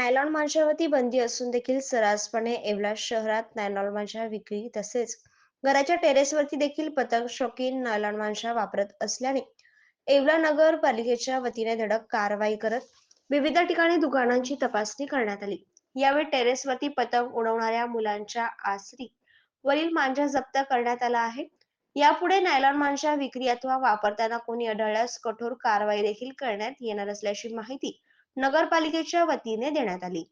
Nylon मांसावरती बंदी असून देखील सर्रासपणे येवला शहरात नायलॉन मांसा विक्री तसेच घराच्या टेरेसवरती देखील पतंग शौकीन नायलॉन मांसा वापरत असल्याने येवला नगरपालिकेच्या वतीने धडक कारवाई करत विविध ठिकाणी दुकानांची तपासणी करण्यात आली. यावेळी टेरेसवरती पतंग उडवणाऱ्या मुलांच्या आसरी वरील मांजा जप्त करण्यात आला आहे. यापुढे नायलॉन मांसा विक्री अथवा वापरताना कोणी आढळल्यास कठोर कारवाई देखील करण्यात येणार असल्याची माहिती नगरपालिकेच्या वतीने देण्यात आली.